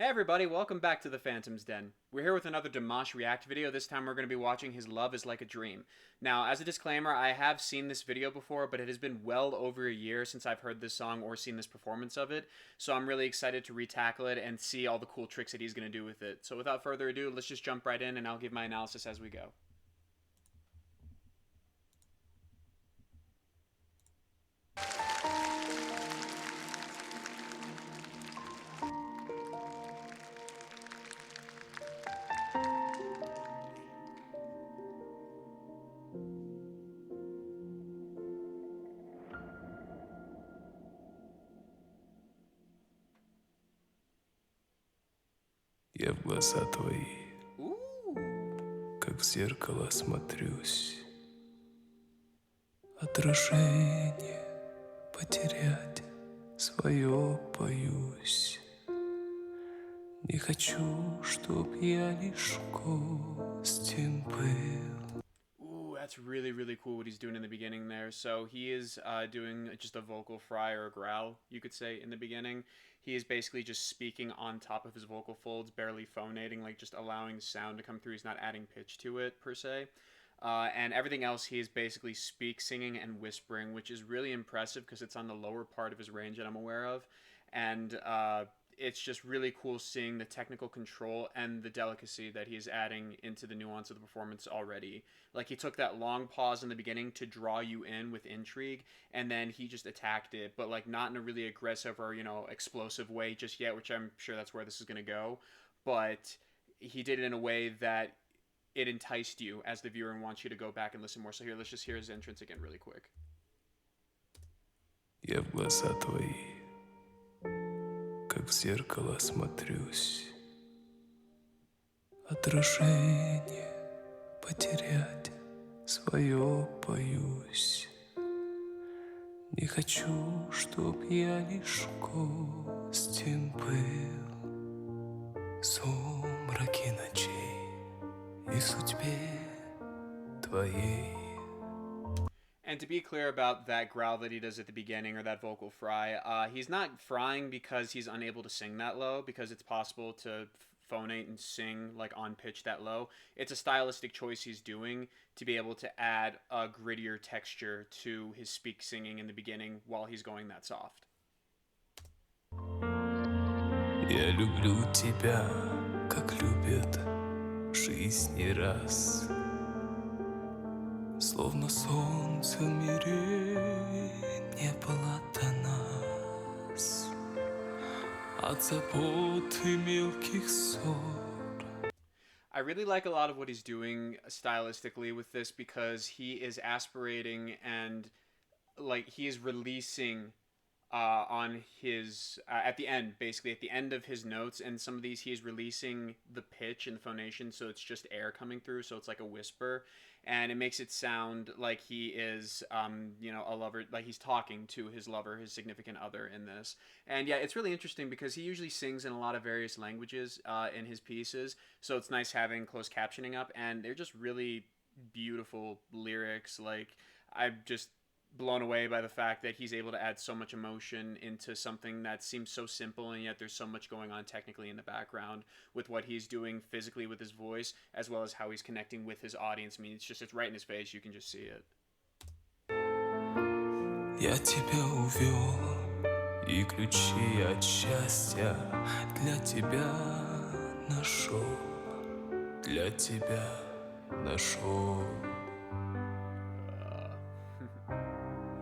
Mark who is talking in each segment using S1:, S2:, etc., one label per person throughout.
S1: Hey everybody, welcome back to the Phantom's Den. We're here with another Dimash React video. This time we're going to be watching his Love is Like a Dream. Now, as a disclaimer, I have seen this video before, but it has been well over a year since I've heard this song or seen this performance of it, so I'm really excited to retackle it and see all the cool tricks that he's going to do with it. So without further ado, let's just jump right in and I'll give my analysis as we go.
S2: Я в глаза твои,
S1: Ooh.
S2: как в зеркало смотрюсь. Отражение потерять свое боюсь. Не хочу, чтоб я лишь гостем был.
S1: Ooh, that's really cool what he's doing in the beginning there. So he is doing just a vocal fry or a growl, you could say, in the beginning. He is basically just speaking on top of his vocal folds, barely phonating, like just allowing sound to come through. He's not adding pitch to it, per se. And everything else, he is basically singing and whispering, which is really impressive because it's on the lower part of his range that I'm aware of. And it's just really cool seeing the technical control and the delicacy that he's adding into the nuance of the performance already. Like he took that long pause in the beginning to draw you in with intrigue, and then he just attacked it, but like not in a really aggressive or explosive way just yet, which I'm sure that's where this is going to go. But he did it in a way that it enticed you as the viewer and wants you to go back and listen more. So here, let's just hear his entrance again really quick.
S2: Я в глаза твои, как в зеркало смотрюсь. Отражение потерять свое боюсь. Не хочу, чтоб я лишь гостем был в сумраке ночей и судьбе твоей.
S1: And to be clear about that growl that he does at the beginning or that vocal fry, he's not frying because he's unable to sing that low, because it's possible to phonate and sing like on pitch that low. It's a stylistic choice he's doing to be able to add a grittier texture to his singing in the beginning while he's going that soft.
S2: Я люблю тебя, как любят в жизни раз. Словно солнце в мире не было до нас. От забот и мелких ссор.
S1: I really like a lot of what he's doing stylistically with this because he is aspirating and like he is releasing on his at the end, basically at the end of his notes, and some of these he is releasing the pitch and the phonation, so it's just air coming through, so it's like a whisper, and it makes it sound like he is a lover, like he's talking to his lover, his significant other in this. And yeah, it's really interesting because he usually sings in a lot of various languages in his pieces, so it's nice having closed captioning up, and they're just really beautiful lyrics. Like I'm just blown away by the fact that he's able to add so much emotion into something that seems so simple, and yet there's so much going on technically in the background with what he's doing physically with his voice, as well as how he's connecting with his audience. I mean, it's right in his face, you can just see it.
S2: Я тебя увел, и ключи от счастья для тебя нашел, для тебя нашел.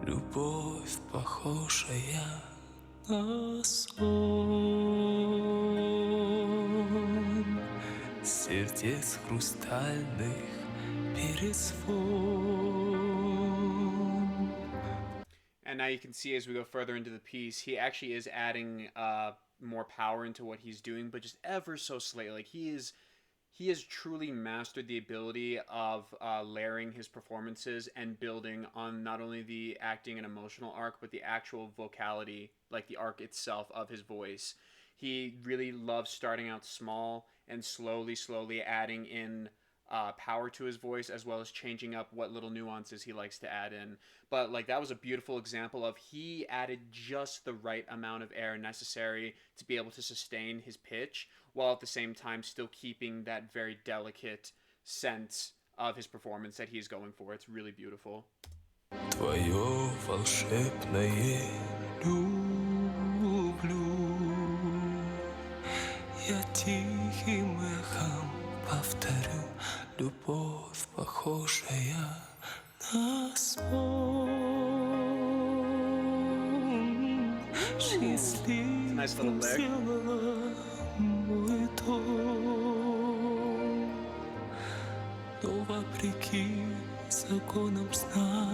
S2: Любовь, похожая на сон, сердец хрустальных перезвон.
S1: And now you can see as we go further into the piece, he actually is adding more power into what he's doing, but just ever so slightly. Like he has truly mastered the ability of layering his performances and building on not only the acting and emotional arc, but the actual vocality, like the arc itself of his voice. He really loves starting out small and slowly adding in power to his voice, as well as changing up what little nuances he likes to add in. But like that was a beautiful example of he added just the right amount of air necessary to be able to sustain his pitch, while at the same time still keeping that very delicate sense of his performance that he's going for. It's really beautiful.
S2: Твое волшебное люблю. Я тихим эхом повторю, любовь похожая на сон. Счастливым
S1: Nice little lick.
S2: сделала мой дом, но вопреки законам сна.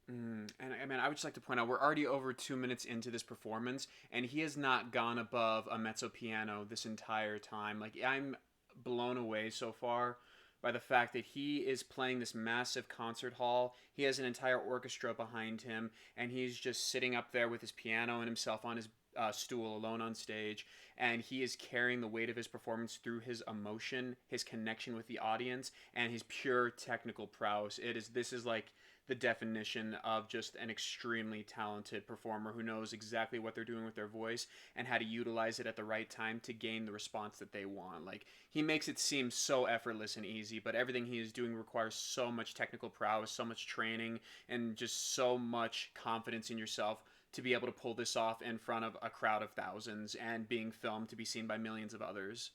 S1: And I mean, I would just like to point out we're already over 2 minutes into this performance, and he has not gone above a mezzo piano this entire time. Like, I'm blown away so far by the fact that he is playing this massive concert hall. He has an entire orchestra behind him, and he's just sitting up there with his piano and himself on his stool alone on stage, and he is carrying the weight of his performance through his emotion, his connection with the audience, and his pure technical prowess. This is like the definition of just an extremely talented performer who knows exactly what they're doing with their voice and how to utilize it at the right time to gain the response that they want. Like, he makes it seem so effortless and easy, but everything he is doing requires so much technical prowess, so much training, and just so much confidence in yourself to be able to pull this off in front of a crowd of thousands and being filmed to be seen by millions of others.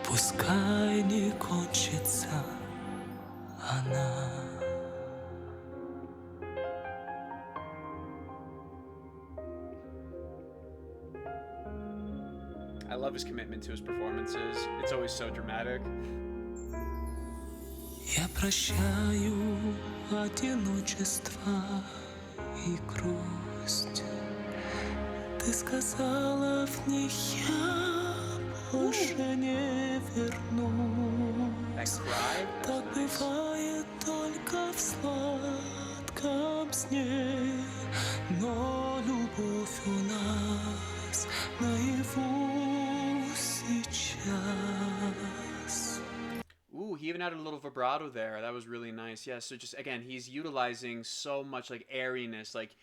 S2: Пускай не кончится она.
S1: I love his commitment to his performances. It's always so dramatic.
S2: Я прощаю одиночество и грусть. Ты сказала в них я больше не вернусь. Так бывает только в сладком сне, но любовь у нас наяву сейчас.
S1: Ooh, he even added a little vibrato there. That was really nice. Yeah, so just again, he's utilizing so much like airiness, like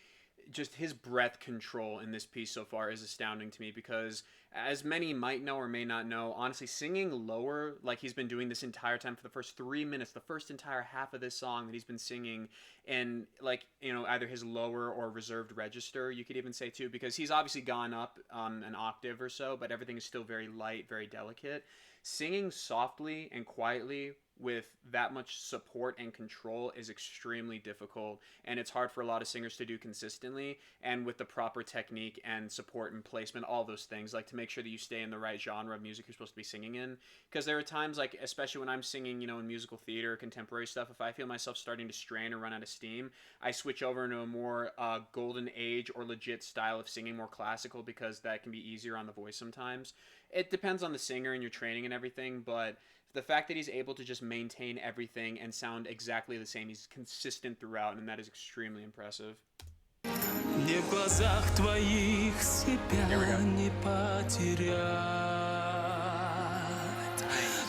S1: just his breath control in this piece so far is astounding to me because as many might know or may not know, honestly, singing lower like he's been doing this entire time for the first 3 minutes, the first entire half of this song that he's been singing in like, you know, either his lower or reserved register, you could even say too, because he's obviously gone up an octave or so, but everything is still very light, very delicate. Singing softly and quietly with that much support and control is extremely difficult, and it's hard for a lot of singers to do consistently and with the proper technique and support and placement, all those things, like to make sure that you stay in the right genre of music you're supposed to be singing in. Because there are times, like especially when I'm singing, you know, in musical theater, contemporary stuff, if I feel myself starting to strain or run out of steam, I switch over into a more golden age or legit style of singing, more classical, because that can be easier on the voice sometimes. It depends on the singer and your training and everything, but the fact that he's able to just maintain everything and sound exactly the same, he's consistent throughout, and that is extremely impressive.
S2: Мне в глазах твоих себя не потерять.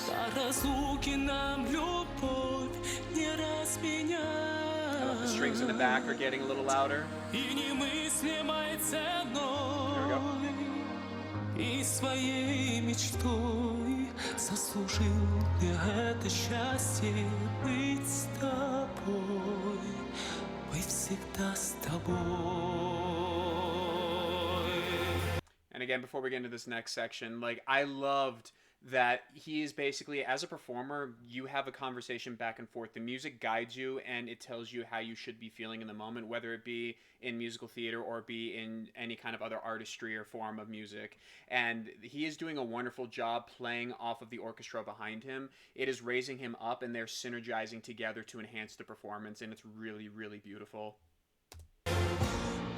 S2: По разлуке нам любовь не разменять.
S1: I love the strings in the back are getting a little louder.
S2: И немыслимой ценой и своей мечтой заслужил я это счастье быть с тобой, быть всегда с тобой.
S1: And again, before we get into this next section, like I loved that he is basically, as a performer, you have a conversation back and forth. The music guides you and it tells you how you should be feeling in the moment, whether it be in musical theater or be in any kind of other artistry or form of music. And he is doing a wonderful job playing off of the orchestra behind him. It is raising him up and they're synergizing together to enhance the performance, and it's really, really beautiful.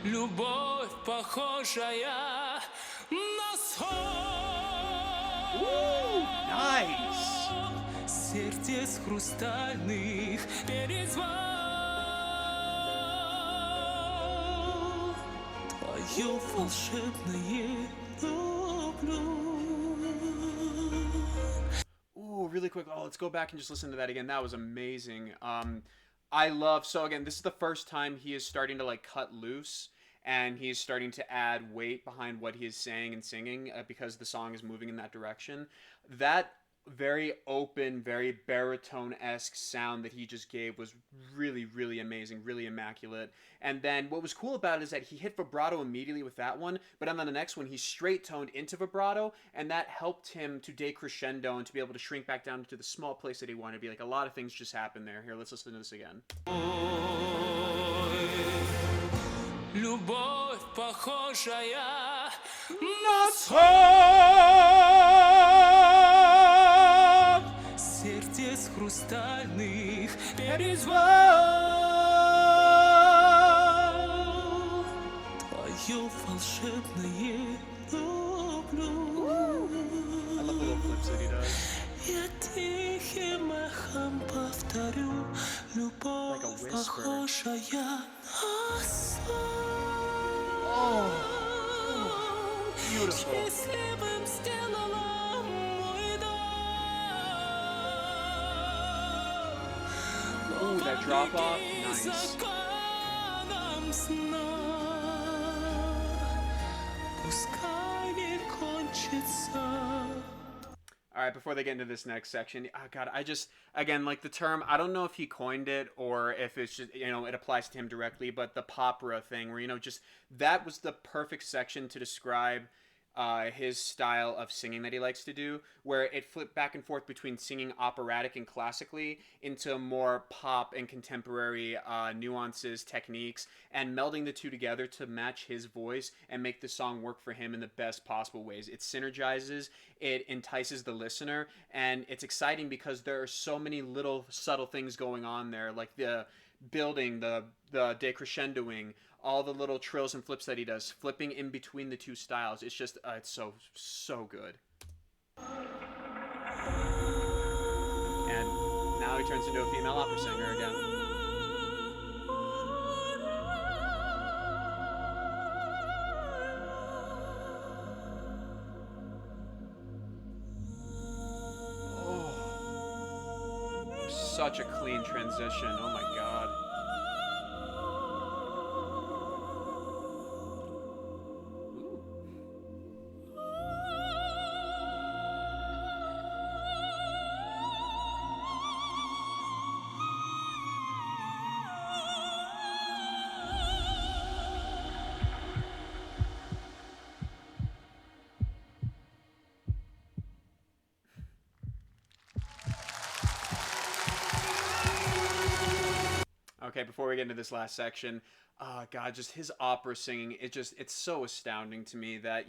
S2: Любовь, похожая на сон.
S1: Nice!
S2: Сердец хрустальных перезвон. Твое волшебное люблю.
S1: really quick. Oh, let's go back and just listen to that again. That was amazing. I love. So again, this is the first time he is starting to like cut loose, and he's starting to add weight behind what he is saying and singing because the song is moving in that direction. That very open, very baritone esque sound that he just gave was really, really amazing, really immaculate. And then what was cool about it is that he hit vibrato immediately with that one, but on the next one he straight toned into vibrato, and that helped him to decrescendo and to be able to shrink back down to the small place that he wanted to be. Like a lot of things just happened there. Here, let's listen to this again.
S2: Любовь, похожая
S1: На
S2: сердец хрустальных перезвон. Твое волшебное люблю.
S1: I love the little flips that he does.
S2: Я тихим эхом повторю, любовь
S1: Like a whisper.
S2: похожая на сон.
S1: Oh, beautiful.
S2: Счастливым сделала мой дом.
S1: Ooh, that drop off, nice.
S2: Законом сна. Пускай не кончится.
S1: All right, before they get into this next section, oh God, again, like the term, I don't know if he coined it or if it's just, it applies to him directly, but the popera thing where, just that was the perfect section to describe his style of singing that he likes to do, where it flipped back and forth between singing operatic and classically into more pop and contemporary nuances, techniques, and melding the two together to match his voice and make the song work for him in the best possible ways. It synergizes, it entices the listener, and it's exciting because there are so many little subtle things going on there, like the building, the decrescendoing, all the little trills and flips that he does, flipping in between the two styles. It's just, it's so good. And now he turns into a female opera singer again. Oh, such a clean transition. Oh my God. Okay, before we get into this last section, God, just his opera singing, it's so astounding to me that,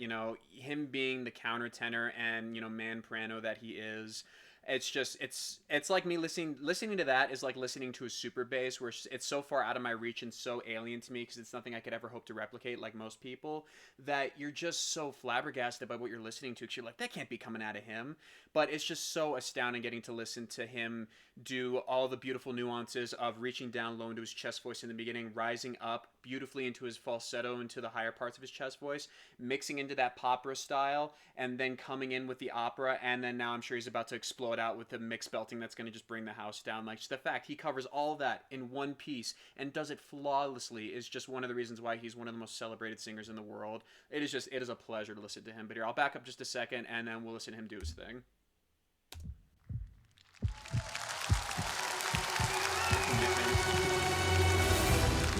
S1: him being the countertenor and, man piano that he is, it's like me listening to that is like listening to a super bass where it's so far out of my reach and so alien to me because it's nothing I could ever hope to replicate like most people, that you're just so flabbergasted by what you're listening to because you're like, that can't be coming out of him. But it's just so astounding getting to listen to him do all the beautiful nuances of reaching down low into his chest voice in the beginning, rising up beautifully into his falsetto, into the higher parts of his chest voice, mixing into that popera style, and then coming in with the opera, and then now I'm sure he's about to explode out with the mixed belting that's going to just bring the house down. Like, just the fact he covers all that in one piece and does it flawlessly is just one of the reasons why he's one of the most celebrated singers in the world. It is a pleasure to listen to him. But here, I'll back up just a second, and then we'll listen to him do his thing.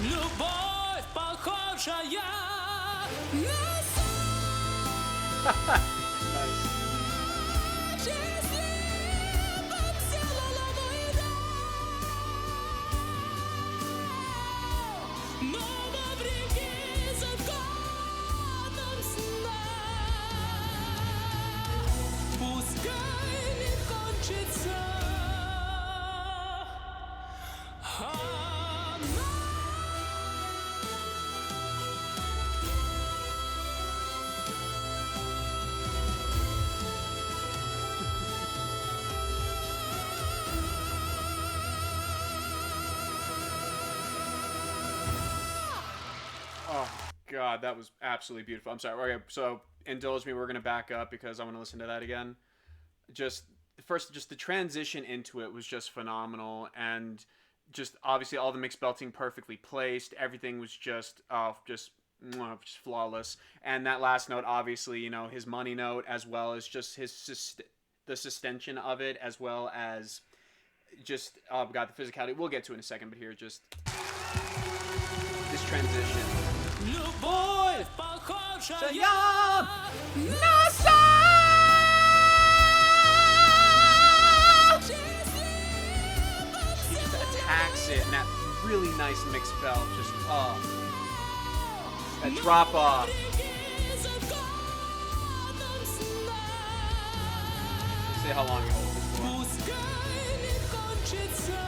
S2: Любовь, похожая на
S1: Nice.
S2: счастливым сделала мой дом. Но вопреки законам сна, пускай не кончится.
S1: Oh God, that was absolutely beautiful. I'm sorry. Okay, so indulge me. We're gonna back up because I want to listen to that again. Just first, just the transition into it was just phenomenal, and just obviously all the mixed belting perfectly placed. Everything was just flawless. And that last note, obviously, his money note, as well as just the sustention of it, as well as just, oh god, the physicality. We'll get to it in a second, but here, just this transition.
S2: Любовь похожая
S1: На he just attacks it, and that really nice mixed belt, just that drop off. Let's see how long it holds this for.
S2: Пускай не кончится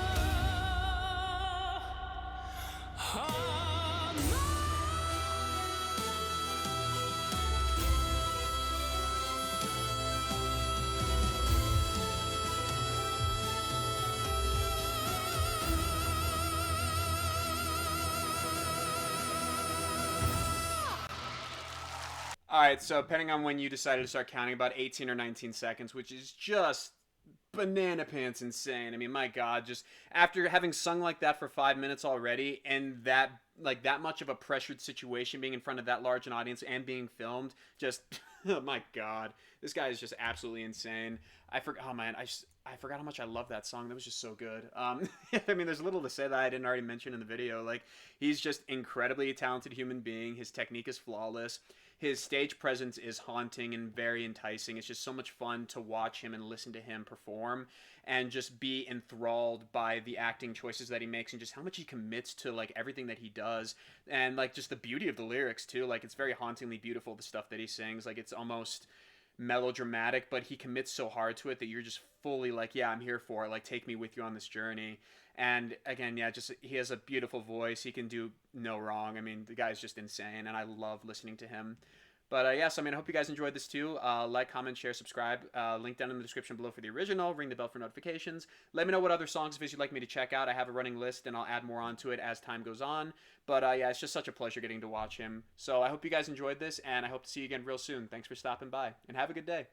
S1: All right, so depending on when you decided to start counting, about 18 or 19 seconds, which is just banana pants insane. I mean, my God, just after having sung like that for 5 minutes already, and that much of a pressured situation, being in front of that large an audience and being filmed, just oh my God, this guy is just absolutely insane. I forgot. Oh man, I forgot how much I love that song. That was just so good. I mean, there's little to say that I didn't already mention in the video. Like, he's just incredibly talented human being. His technique is flawless. His stage presence is haunting and very enticing. It's just so much fun to watch him and listen to him perform, and just be enthralled by the acting choices that he makes, and just how much he commits to like everything that he does, and like just the beauty of the lyrics too. Like, it's very hauntingly beautiful, the stuff that he sings. Like, it's almost melodramatic, but he commits so hard to it that you're just fully like, yeah, I'm here for it. Like, take me with you on this journey. And again, yeah, just he has a beautiful voice. He can do no wrong. I mean, the guy's just insane, and I love listening to him. But yes, I mean, I hope you guys enjoyed this too. Like, comment, share, subscribe. Link down in the description below for the original. Ring the bell for notifications. Let me know what other songs of his you'd like me to check out. I have a running list, and I'll add more onto it as time goes on. But yeah, it's just such a pleasure getting to watch him. So I hope you guys enjoyed this, and I hope to see you again real soon. Thanks for stopping by, and have a good day.